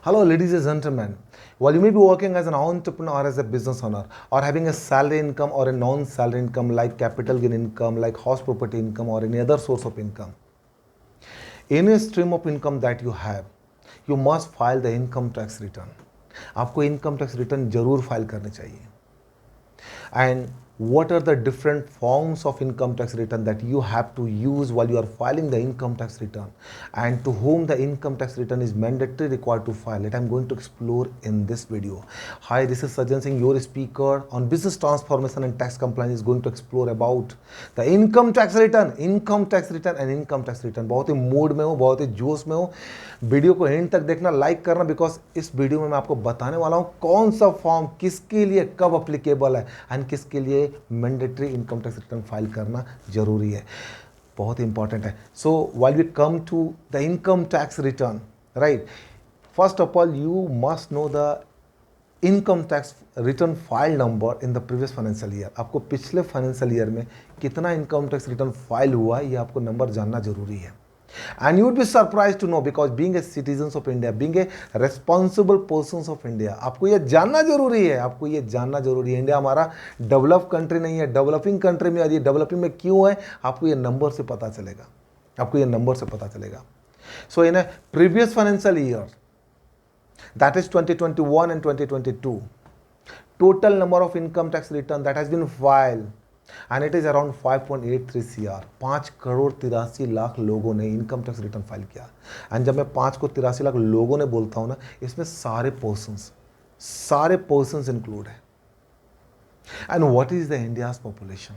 Hello, ladies and gentlemen. While you may be working as an entrepreneur or as a business owner, or having a salary income or a non-salary income like capital gain income, like house property income, or any other source of income, any stream of income that you have, you must file the income tax return. आपको income tax return जरूर file करनी चाहिए. And what are the different forms of income tax return that you have to use while you are filing the income tax return, and to whom the income tax return is mandatory required to file it, I'm going to explore in this video. Hi, this is Sajjan Singh, your speaker on business transformation and tax compliance, is going to explore about the income tax return and income tax return. बहुत ही mood में हो, बहुत ही जोश में हो, video को and तक देखना, लाइक करना, बिकॉज इस वीडियो में मैं आपको बताने वाला हूँ कौन सा फॉर्म किसके लिए कब अप्लीकेबल है एंड किसके लिए mandatory income tax return file करना जरूरी है. बहुत ही इंपॉर्टेंट है. So while we come to the income tax return, right, first of all you must know the income tax return file number in the previous financial year. आपको पिछले financial year में कितना इनकम टैक्स रिटर्न फाइल हुआ है, ये आपको number जानना जरूरी है. And you would be surprised to know, because being a citizens of India, being a responsible persons of India, आपको ये जानना जरूरी है, आपको ये जानना जरूरी है. इंडिया हमारा डेवलप कंट्री नहीं है, डेवलपिंग कंट्री में. और ये डेवलपिंग में क्यों है, आपको ये नंबर से पता चलेगा, आपको ये नंबर से पता चलेगा. So in a previous financial year, that is 2021 and 2022, total number of income tax return that has been filed, and it is around 5.83 CR. 5,83,00,000 लोगों ने इनकम टैक्स रिटर्न फाइल किया. एंड जब मैं 5,83,00,000 लोगों ने बोलता हूँ ना, इसमें सारे पर्सन्स इंक्लूड है. And what is the India's population?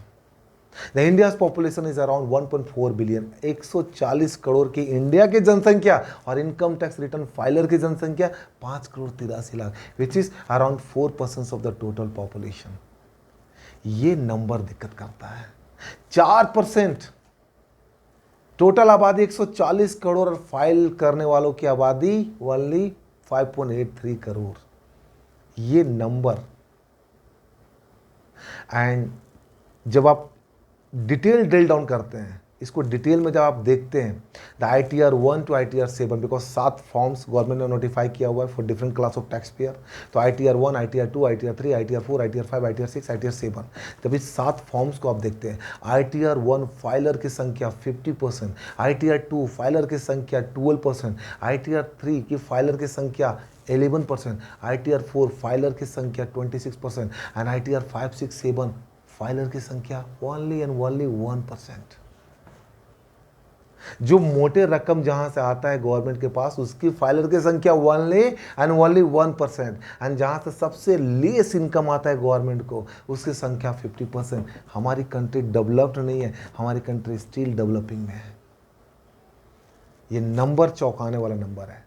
The India's population is around 1.4 billion. 140 crore की इंडिया की जनसंख्या और इनकम टैक्स रिटर्न फाइलर की जनसंख्या 5,83,00,000, which is around 4% of the total population. ये नंबर दिक्कत करता है. 4%, टोटल आबादी 140 करोड़ और फाइल करने वालों की आबादी ओनली 5.83 करोड़. ये नंबर. एंड जब आप डिटेल ड्रिल डाउन करते हैं, इसको डिटेल में जब आप देखते हैं, the ITR 1 to ITR 7, because 7 forms government ने नोटिफाई किया हुआ है for different class of tax payer. तो ITR 1, ITR 2, ITR 3, ITR 4, ITR 5, ITR 6, ITR 7, जब इस 7 फॉर्म्स को आप देखते हैं, ITR 1 फाइलर की संख्या 50%, ITR 2 फाइलर की संख्या 12%, ITR 3 की फाइलर की संख्या 11%, ITR 4 फाइलर की संख्या 26%, एंड ITR 5, 6, 7 फाइलर की संख्या ओनली एंड ओनली 1%. जो मोटे रकम जहां से आता है गवर्नमेंट के पास, उसकी फाइलर की संख्या ओनली एंड ओनली 1%. एंड जहां से सबसे लेस इनकम आता है गवर्नमेंट को, उसकी संख्या 50%. हमारी कंट्री डेवलप्ड नहीं है, हमारी कंट्री स्टिल डेवलपिंग में है. ये नंबर चौंकाने वाला नंबर है.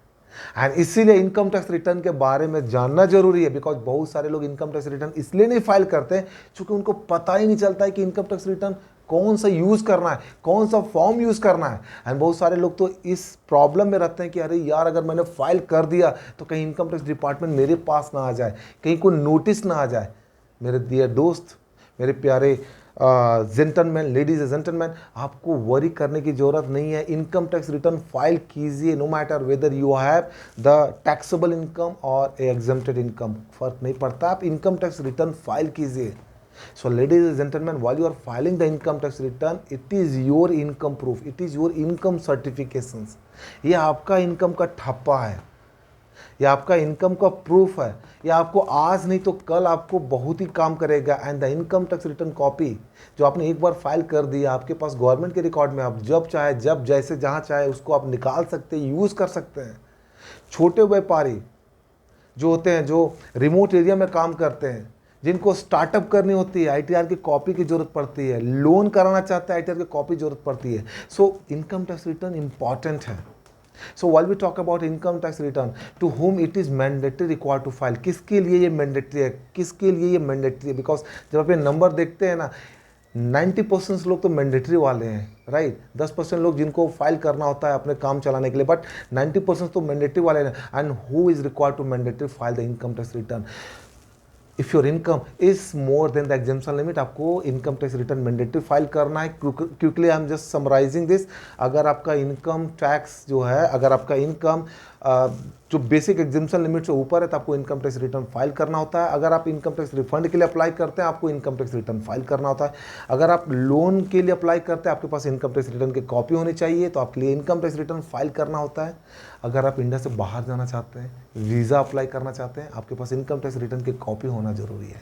एंड इसीलिए इनकम टैक्स रिटर्न के बारे में जानना जरूरी है, बिकॉज बहुत सारे लोग इनकम टैक्स रिटर्न इसलिए नहीं फाइल करते हैं क्योंकि उनको पता ही नहीं चलता है कि इनकम टैक्स रिटर्न कौन सा यूज करना है, कौन सा फॉर्म यूज करना है. एंड बहुत सारे लोग तो इस प्रॉब्लम में रहते हैं कि अरे यार, अगर मैंने फाइल कर दिया तो कहीं इनकम टैक्स डिपार्टमेंट मेरे पास ना आ जाए, कहीं कोई नोटिस ना आ जाए. मेरे डियर दोस्त, मेरे प्यारे जेंटलमैन, लेडीज एंड जेंटलमैन, आपको वरी करने की जरूरत नहीं है. इनकम टैक्स रिटर्न फाइल कीजिए, no matter whether you have the taxable income और एग्जेम्प्टेड इनकम, फर्क नहीं पड़ता. आप इनकम टैक्स रिटर्न फाइल कीजिए. So ladies and gentlemen, while you are filing the income tax return, it is your income proof, it is your income certifications. ये आपका income का ठप्पा है, ये आपका इनकम का प्रूफ है. ये आपको आज नहीं तो कल आपको बहुत ही काम करेगा. And the income tax return copy जो आपने एक बार फाइल कर दिया, आपके पास गवर्नमेंट के रिकॉर्ड में, आप जब चाहे, जब जैसे जहाँ चाहे उसको आप निकाल सकते हैं, यूज़ कर सकते हैं. छोटे व्यापारी जो होते हैं, जो रिमोट एरिया में काम करते हैं, जिनको स्टार्टअप करनी होती है, ITR की कॉपी की जरूरत पड़ती है, लोन कराना चाहते हैं, ITR की कॉपी जरूरत पड़ती है. So income tax return important है. So while we talk about income tax return, to whom it is mandatory required to file, किसके लिए ये मैंडेटरी है, किसके लिए ये मैंडेटरी है? बिकॉज जब आप ये नंबर देखते हैं ना, 90% लोग तो मैंडेटरी वाले हैं, राइट. 10% लोग जिनको फाइल करना होता है अपने काम चलाने के लिए, बट 90% तो मैंडेटरी वाले हैं. And who is required to mandatory file the income tax return? If your income is more than the exemption limit, आपको income tax return mandatory file करना है. Quickly I am just summarising this. अगर आपका income tax जो है, अगर आपका income जो बेसिक एग्जिम्पशन लिमिट से ऊपर है तो आपको इनकम टैक्स रिटर्न फाइल करना होता है। अगर आप इनकम टैक्स रिफंड के लिए अप्लाई करते हैं आपको इनकम टैक्स रिटर्न फाइल करना होता है। अगर आप लोन के लिए अप्लाई करते हैं आपके पास इनकम टैक्स रिटर्न की कॉपी होनी चाहिए तो आपके लिए इनकम टैक्स रिटर्न फाइल करना होता है। अगर आप इंडिया से बाहर जाना चाहते हैं, वीज़ा अप्लाई करना चाहते हैं, आपके पास इनकम टैक्स रिटर्न की कॉपी होना ज़रूरी है।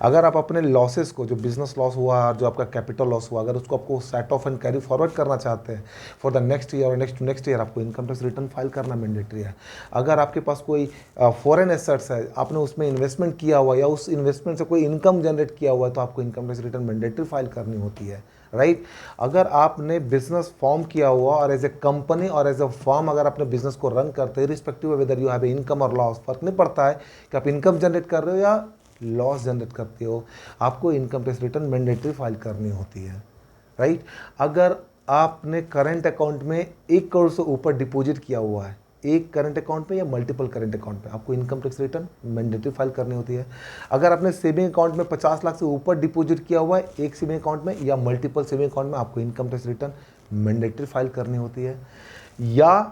अगर आप अपने लॉसेस को, जो बिजनेस लॉस हुआ और जो आपका कैपिटल लॉस हुआ, अगर उसको आपको set of and carry forward करना चाहते हैं फॉर द नेक्स्ट ईयर और नेक्स्ट ईयर, आपको इनकम टैक्स रिटर्न फाइल करना मैंडेटरी है। अगर आपके पास कोई फॉरेन एसेट्स है, आपने उसमें इन्वेस्टमेंट किया हुआ या उस इन्वेस्टमेंट से कोई इनकम जनरेट किया हुआ है तो आपको income tax return mandatory file करनी होती है, राइट। अगर आपने बिजनेस फॉर्म किया हुआ और एज ए कंपनी और एज ए फर्म अगर अपने बिजनेस को रन करते हैं, respective weather you have income और लॉस, फर्क नहीं पड़ता है कि आप इनकम जनरेट कर रहे हो या लॉस जनरेट करते हो, आपको income tax return mandatory file करनी होती है, राइट। अगर आपने करंट अकाउंट में 1 करोड़ से ऊपर डिपॉजिट किया हुआ है, एक करंट अकाउंट में या मल्टीपल करंट अकाउंट में, आपको income tax return mandatory file करनी होती है। अगर आपने सेविंग अकाउंट में 50 लाख से ऊपर डिपॉजिट किया हुआ है एक सेविंग अकाउंट में या मल्टीपल सेविंग अकाउंट में, आपको income tax return mandatory file करनी होती है। या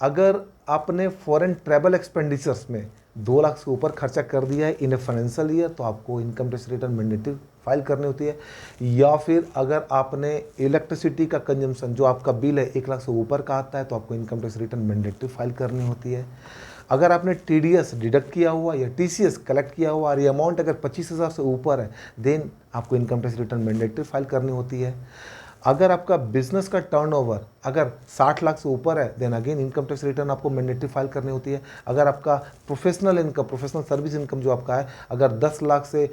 अगर आपने फॉरेन ट्रैवल एक्सपेंडिचर्स में 2 लाख से ऊपर खर्चा कर दिया है इन ए फाइनेंशियल ईयर तो आपको income tax return mandatory file करनी होती है। या फिर अगर आपने इलेक्ट्रिसिटी का कंजम्पशन, जो आपका बिल है 1 लाख से ऊपर का आता है तो आपको income tax return mandatory file करनी होती है। अगर आपने TDS डिडक्ट किया हुआ या TCS कलेक्ट किया हुआ और ये अमाउंट अगर 25,000 से ऊपर है देन आपको income tax return mandatory file करनी होती है। अगर आपका बिजनेस का टर्नओवर अगर 60 लाख से ऊपर है then again income tax return आपको मैंडेटरी फाइल करनी होती है। अगर आपका professional income, professional service income जो आपका है अगर 10 लाख से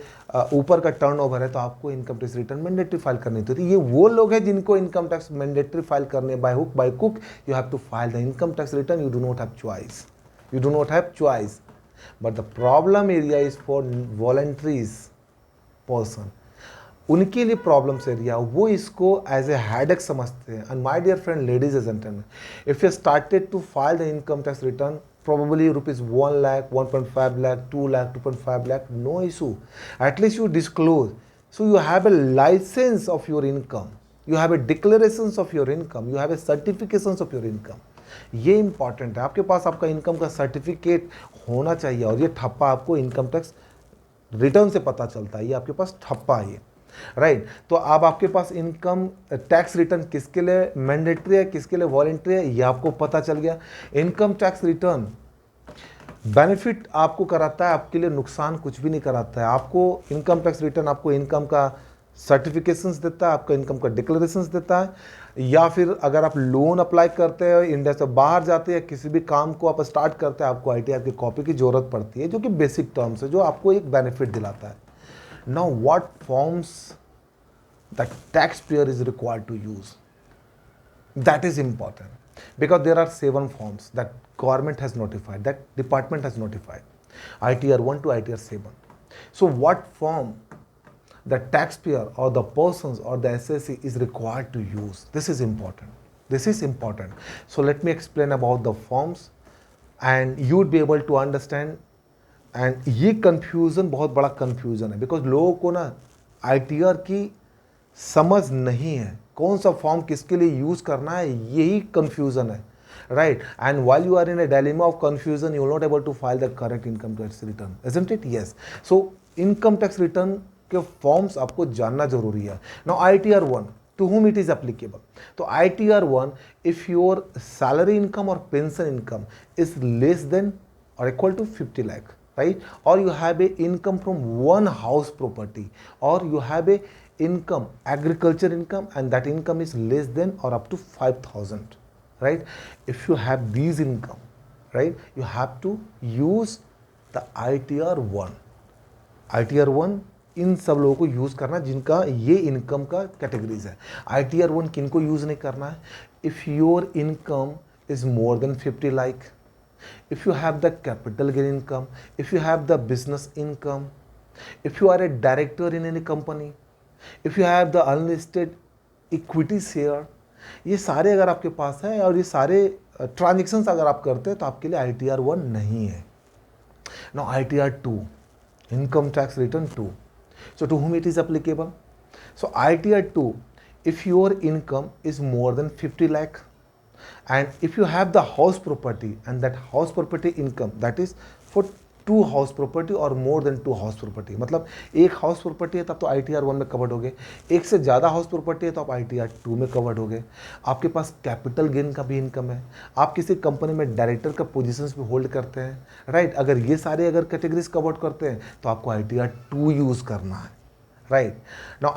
ऊपर का टर्नओवर है तो आपको income tax return mandatory file करनी होती है। ये वो लोग हैं जिनको इनकम टैक्स मैंडेटरी फाइल करने बाय हुक बाय कुक, you have to file the income tax return, you do not have choice, you do not have choice. But the problem area is for voluntaries person. उनके लिए problems area वो इसको as a headache समझते हैं। And my dear friend ladies and gentleman, if you started to file the income tax return probably rupees 1 lakh, 1.5 lakh, 2 lakh, 2.5 lakh, no issue. At least you disclose. So you have a license of your income. You have a declarations of your income. You have a certifications of your income. ये important है, आपके पास आपका income का certificate होना चाहिए और ये ठप्पा आपको इनकम टैक्स रिटर्न से पता चलता है, ये आपके पास ठप्पा है, राइट। तो अब आपके पास इनकम टैक्स रिटर्न किसके लिए मैंडेटरी है, किसके लिए वॉलंटरी है, ये आपको पता चल गया। इनकम टैक्स रिटर्न बेनिफिट आपको कराता है, आपके लिए नुकसान कुछ भी नहीं कराता है। आपको इनकम टैक्स रिटर्न आपको इनकम का सर्टिफिकेशंस देता है, आपका इनकम का डिक्लेरेशंस देता है। या फिर अगर आप लोन अप्लाई करते हैं, इंडिया से बाहर जाते हैं, किसी भी काम को आप स्टार्ट करते हैं, आपको ITR की कॉपी की ज़रूरत पड़ती है जो कि बेसिक टर्म्स है, जो आपको एक बेनिफिट दिलाता है। Now what forms the taxpayer is required to use, that is important because there are 7 forms that government has notified, that department has notified, ITR 1 to ITR 7. So what form the taxpayer or the persons or the SSC is required to use? This is important. This is important. So let me explain about the forms and you would be able to understand. And ये confusion बहुत बड़ा confusion है because लोगों को ना ITR की समझ नहीं है, कौन सा फॉर्म किसके लिए यूज करना है, यही confusion है, right? And while you are in a dilemma of confusion, you are not able to file the correct income tax return, isn't it? Yes. So income tax return के forms आपको जानना जरूरी है। Now ITR 1 to whom it is applicable? तो ITR 1, if your salary income or pension income is less than or equal to 50 lakh, right? Or you have a income from one house property, or you have a income, agriculture income, and that income is less than or up to 5,000, right? If you have these income, right, you have to use the ITR 1. ITR 1 इन सब लोगों को use करना जिनका ये income का categories है। ITR 1 किन को यूज़ नहीं करना है? If your income is more than 50 lakh, if you have the capital gain income, if you have the business income, if you are a director in any company, if you have the unlisted equity share, ये सारे अगर आपके पास है और ये सारे transactions अगर आप करते हैं तो आपके लिए ITR 1 नहीं है। Now ITR 2, income tax return 2. So to whom it is applicable? So ITR 2, if your income is more than 50 lakh, And if you have the house property and that house property income, that is for two house property और more than two house property, मतलब एक house property है तब तो ITR 1 में covered हो गए, एक से ज़्यादा हाउस प्रॉपर्टी है तो आप ITR 2 में कवर्ड हो गए। आपके पास कैपिटल गेन का भी इनकम है, आप किसी कंपनी में डायरेक्टर का पोजीशंस पे होल्ड करते हैं, राइट, अगर ये सारे अगर कैटेगरीज कवर्ड करते हैं तो आपको ITR 2 यूज़ करना है, राइट। नाउ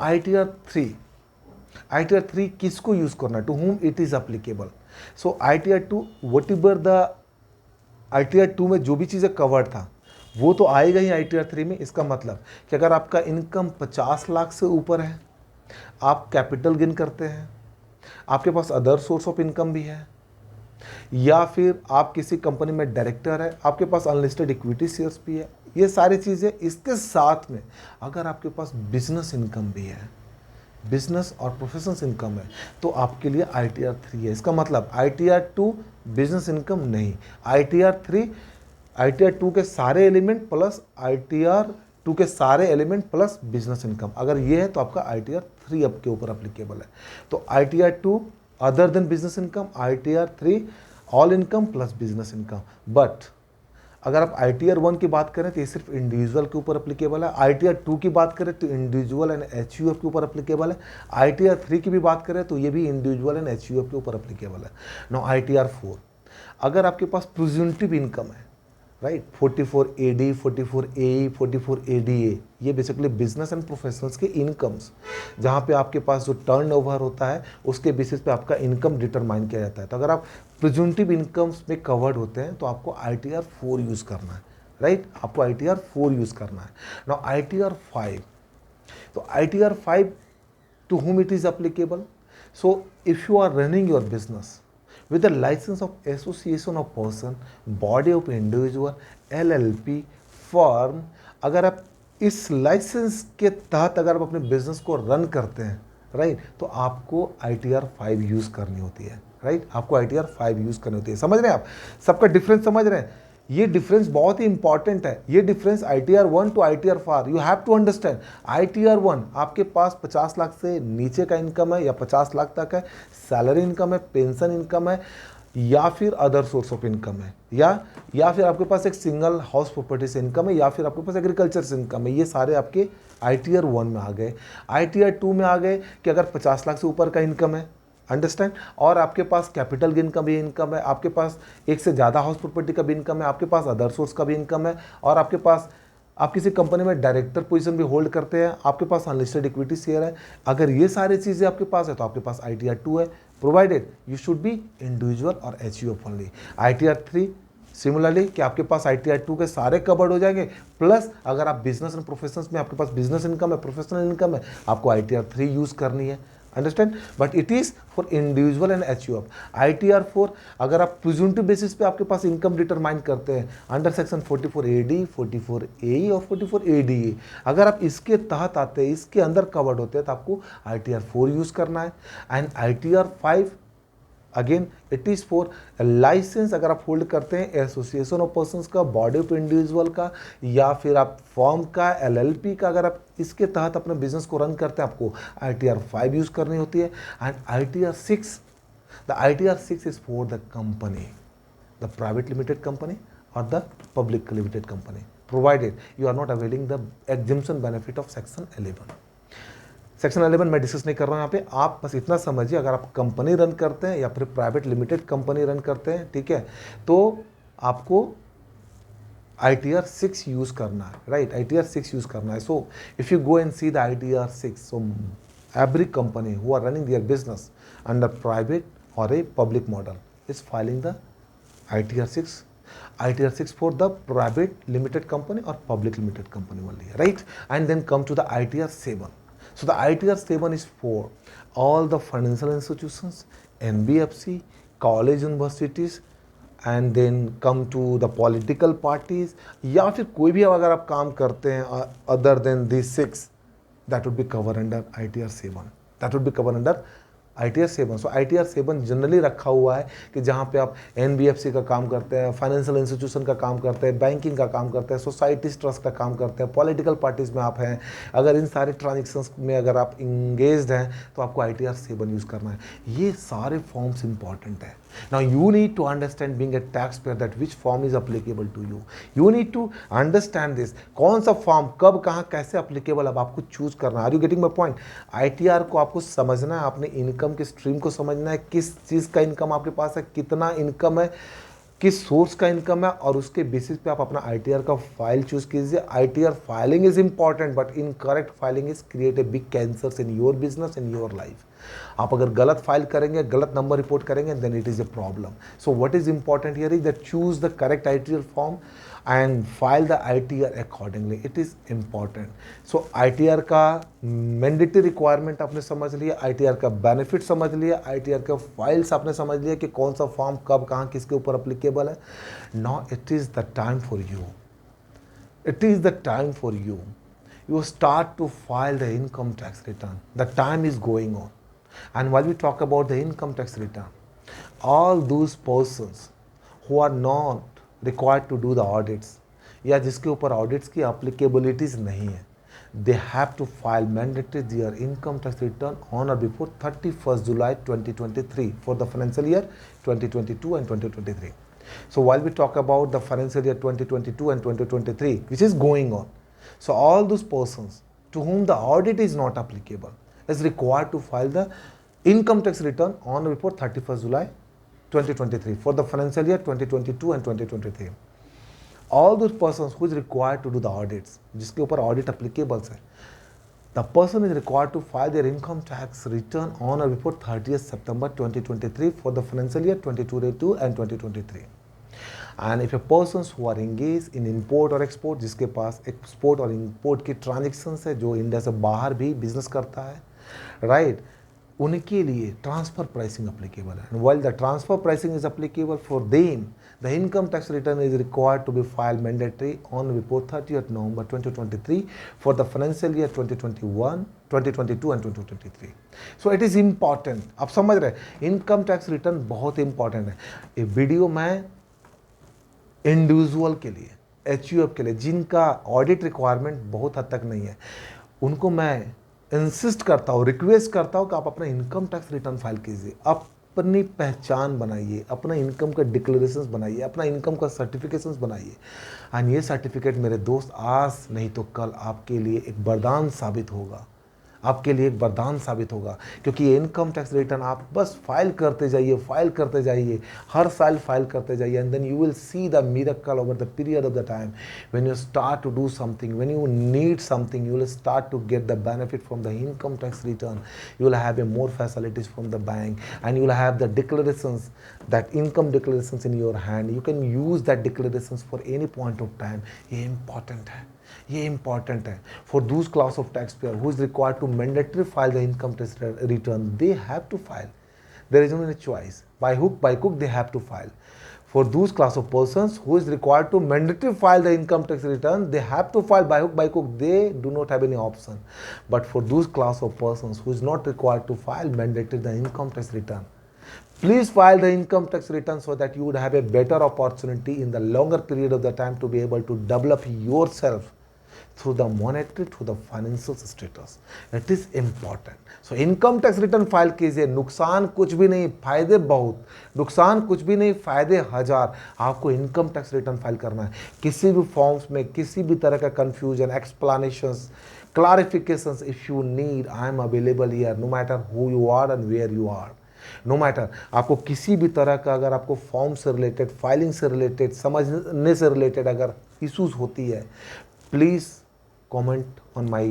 ITR 3 किसको यूज़ करना है, to whom it is applicable. So ITR 2 whatever the ITR 2 में जो भी चीज़ें कवर्ड था वो तो आएगा ही ITR 3 में। इसका मतलब कि अगर आपका इनकम 50 लाख से ऊपर है, आप कैपिटल गेन करते हैं, आपके पास अदर सोर्स ऑफ इनकम भी है, या फिर आप किसी कंपनी में डायरेक्टर है, आपके पास अनलिस्टेड इक्विटी शेयर्स भी है, ये सारी चीज़ें इसके साथ में अगर आपके पास बिजनेस इनकम भी है, बिजनेस और प्रोफेशनल इनकम है, तो आपके लिए ITR 3 है। इसका मतलब ITR 2 बिजनेस इनकम नहीं, ITR 2 के सारे एलिमेंट प्लस ITR 2 के सारे एलिमेंट प्लस बिजनेस इनकम, अगर ये है तो आपका ITR 3 आपके ऊपर अप्लीकेबल है। तो ITR 2 other than business income, ITR 3 all income plus business income. But अगर आप ITR 1 की बात करें तो ये सिर्फ इंडिविजुअल के ऊपर अप्लीकेबल है, ITR 2 की बात करें तो इंडिविजुअल एंड HUF के ऊपर अप्लीकेबल है, ITR 3 की भी बात करें तो ये भी इंडिविजुअल एंड HUF के ऊपर अप्लीकेबल है। नो ITR 4, अगर आपके पास प्रेजेंटिव इनकम है, राइट, 44AD, 44AE, 44ADA, ये बेसिकली बिजनेस एंड प्रोफेशनल्स के इनकम्स, जहाँ पे आपके पास जो टर्नओवर होता है उसके बेसिस पे आपका इनकम डिटरमाइन किया जाता है। तो अगर आप प्रेजेंटिव इनकम्स में कवर्ड होते हैं तो आपको ITR 4 यूज़ करना है, राइट, आपको ITR 4 यूज़ करना है। नाउ ITR 5, तो ITR 5 to whom it is applicable? So if you are running your business with the license of association of person, body of individual, LLP, firm, अगर आप इस licence के तहत अगर आप अपने बिजनेस को रन करते हैं, राइट, तो आपको ITR 5 यूज़ करनी होती है, राइट, आपको ITR 5 यूज़ करनी होती है। समझ रहे हैं आप, सबका डिफरेंस समझ रहे हैं? ये डिफरेंस बहुत ही इंपॉर्टेंट है, ये difference ITR 1 to ITR 4 you have to understand. ITR 1 आपके पास 50 लाख से नीचे का इनकम है या 50 लाख तक है, सैलरी इनकम है, पेंशन इनकम है, या फिर अदर सोर्स ऑफ इनकम है, या फिर आपके पास एक सिंगल हाउस प्रॉपर्टी से इनकम है, या फिर आपके पास एग्रीकल्चर से इनकम है। ये सारे आपके ITR 1 में आ गए। ITR 2 में आ गए कि अगर 50 लाख से ऊपर का इनकम है, अंडरस्टैंड, और आपके पास कैपिटल गेन का भी इनकम है, आपके पास एक से ज़्यादा हाउस प्रॉपर्टी का भी इनकम है, आपके पास अदर सोर्स का भी इनकम है, और आपके पास आप किसी कंपनी में डायरेक्टर पोजीशन भी होल्ड करते हैं, आपके पास अनलिस्टेड इक्विटी शेयर है। अगर ये सारी चीज़ें आपके पास है तो आपके पास ITR 2 है, provided you should be individual और HUF ओनली। ITR 3 सिमिलरली कि आपके पास ITR 2 के सारे कवर्ड हो जाएंगे, प्लस अगर आप बिजनेस एंड प्रोफेशनल्स में आपके पास बिजनेस इनकम है, प्रोफेशनल इनकम है, आपको ITR 3 यूज़ करनी है, understand, but it is for individual and HUF। ITR 4 अगर आप प्रिज्यूमटिव बेसिस पे आपके पास इनकम डिटरमाइन करते हैं अंडर सेक्शन 44AD, 44AE और 44ADA, अगर आप इसके तहत आते हैं, इसके अंदर कवर्ड होते हैं, तो आपको ITR 4 यूज़ करना है। And ITR 5 again it is for licence, अगर आप होल्ड करते हैं एसोसिएशन ऑफ पर्संस का, बॉडी ऑफ इंडिविजुअल का, या फिर आप फॉर्म का, LLP का, अगर आप इसके तहत अपने बिजनेस को रन करते हैं, आपको ITR 5 यूज़ करनी होती है। And ITR 6, the ITR 6 is for the company, the private limited company और the public limited company, provided you are not availing the exemption benefit of section 11। Section 11 मैं discuss नहीं कर रहा हूँ यहाँ पे, आप बस इतना समझिए, अगर आप कंपनी रन करते हैं या फिर प्राइवेट लिमिटेड कंपनी रन करते हैं, ठीक है, तो आपको ITR 6 यूज़ करना है, राइट, ITR 6 यूज़ करना है। So if you go and see the ITR 6, so every company who are running their business under private और a public model is filing the ITR 6, ITR 6 for the private limited company or public limited company only, right? And then come to the ITR 7. So the ITR 7 is for all the financial institutions, NBFC, college universities, and then come to the political parties, या फिर कोई भी अगर आप काम करते हैं other than these 6, that would be covered under ITR 7. That would be covered under ITR 7। So ITR 7 generally रखा हुआ है कि जहाँ पे आप NBFC का काम करते हैं, फाइनेंशियल इंस्टीट्यूशन का काम करते हैं, बैंकिंग का काम करते हैं, सोसाइटीज ट्रस्ट का काम करते हैं, पॉलिटिकल पार्टीज़ में आप हैं, अगर इन सारे ट्रांजेक्शन्स में अगर आप इंगेज्ड हैं तो आपको ITR 7 यूज़ करना है। ये सारे फॉर्म्स इंपॉर्टेंट है। Now you need to understand being a taxpayer that which form is applicable to you. You need to understand this. कौन सा फॉर्म कब कहाँ कैसे applicable अब आपको चूज करना है. Are you getting my point? ITR को आपको समझना है, अपने इनकम के स्ट्रीम को समझना है, किस चीज़ का इनकम आपके पास है, कितना इनकम है, किस सोर्स का इनकम है, और उसके बेसिस पे आप अपना ITR का फाइल चूज कीजिए. ITR filing is important but incorrect filing is create a big cancers in your business, in your life. आप अगर गलत फाइल करेंगे, गलत नंबर रिपोर्ट करेंगे, then it is a problem. So what is important here is that choose the correct ITR form and file the ITR accordingly. It is important. So ITR का mandatory requirement आपने समझ लिया, ITR का benefit समझ लिया, ITR का files आपने समझ लिया कि कौन सा फॉर्म कब कहाँ किसके ऊपर अप्लीकेबल है. Now it is the time for you. It is the time for you. You start to file the income tax return. The time is going on. And while we talk about the income tax return, all those persons who are not required to do the audits, या जिसके ऊपर audits की applicabilities नहीं है, they have to file mandatory their income tax return on or before 31st July 2023 for the financial year 2022 and 2023. So while we talk about the financial year 2022 and 2023, which is going on, so all those persons to whom the audit is not applicable is required to file the income tax return on or before 31st July 2023 for the financial year 2022 and 2023. All those persons who is required to do the audits, जिसके ऊपर audit applicable है, the person is required to file their income tax return on or before 30th September 2023 for the financial year 2022 and 2023. And if a persons who are engaged in import or export, जिसके पास export और import की transactions है, जो India से बाहर भी business करता है, राइट, उनके लिए ट्रांसफर प्राइसिंग अप्लीकेबल है. And while the transfer pricing is applicable for them, the income tax return is required to be filed mandatory on before 30th November 2023 for the financial year 2021, 2022 and 2023. So it is important. आप समझ रहे हैं, income tax return बहुत important है. ये video मैं individual के लिए, HUF के लिए, जिनका ऑडिट रिक्वायरमेंट बहुत हद तक नहीं है, उनको मैं इंसिस्ट करता हूँ, रिक्वेस्ट करता हूँ कि आप अपना इनकम टैक्स रिटर्न फाइल कीजिए. अपनी पहचान बनाइए, अपना इनकम का डिक्लेरेशंस बनाइए, अपना इनकम का सर्टिफिकेशंस बनाइए. एंड ये सर्टिफिकेट मेरे दोस्त आज नहीं तो कल आपके लिए एक वरदान साबित होगा, आपके लिए एक वरदान साबित होगा. क्योंकि ये इनकम टैक्स रिटर्न आप बस फाइल करते जाइए, फाइल करते जाइए, हर साल फाइल करते जाइए, and then you will see the miracle over the period of the time. When you start to do something, when you need something, you will start to get the benefit from the income tax return. You will have a more facilities from the bank, and you will have the declarations, that income declarations in your hand. You can use that declarations for any point of time. ये important है, ये important है. For those class of tax payer who is required to mandatory file the income tax return, they have to file. There is no any choice. By hook by crook they have to file. For those class of persons who is required to mandatory file the income tax return, they have to file by hook by crook. They do not have any option. But for those class of persons who is not required to file mandatory the income tax return, please file the income tax return so that you would have a better opportunity in the longer period of the time to be able to develop yourself through the monetary, through the financial status. It is important. So income tax return file कीजिए. नुकसान कुछ भी नहीं, फायदे बहुत. नुकसान कुछ भी नहीं, फायदे हजार. आपको इनकम टैक्स रिटर्न फाइल करना है. किसी भी फॉर्म्स में किसी भी तरह का confusion, explanations, clarifications, if you need, I am available here, no matter who you are and where you are. No matter, आपको किसी भी तरह का अगर आपको फॉर्म से रिलेटेड, फाइलिंग से रिलेटेड, समझने से रिलेटेड अगर इश्यूज होती है, please comment on my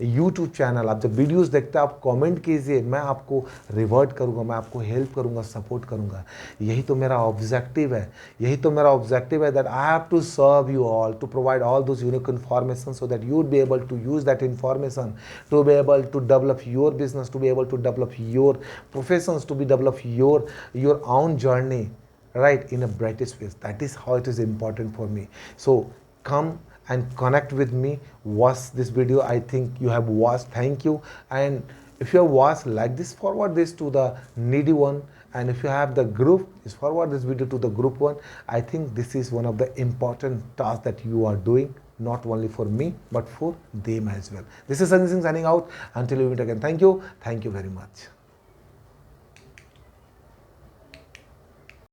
YouTube channel. आप जब वीडियोस देखते हैं आप कमेंट कीजिए, मैं आपको रिवर्ट करूंगा, मैं आपको हेल्प करूंगा, सपोर्ट करूंगा. यही तो मेरा ऑब्जेक्टिव है, यही तो मेरा ऑब्जेक्टिव है, that I have to serve you all, to provide all those unique information so that you would be able to use that information to be able to develop your business, to be able to develop your professions, to be develop your own journey, right, in a brightest ways. That is how it is important for me. So come and connect with me, watch this video. I think you have watched. Thank you. And if you have watched, like this, forward this to the needy one. And if you have the group, just forward this video to the group one. I think this is one of the important tasks that you are doing, not only for me but for them as well. This is Sanjay Singh signing out. Until we meet again, thank you very much.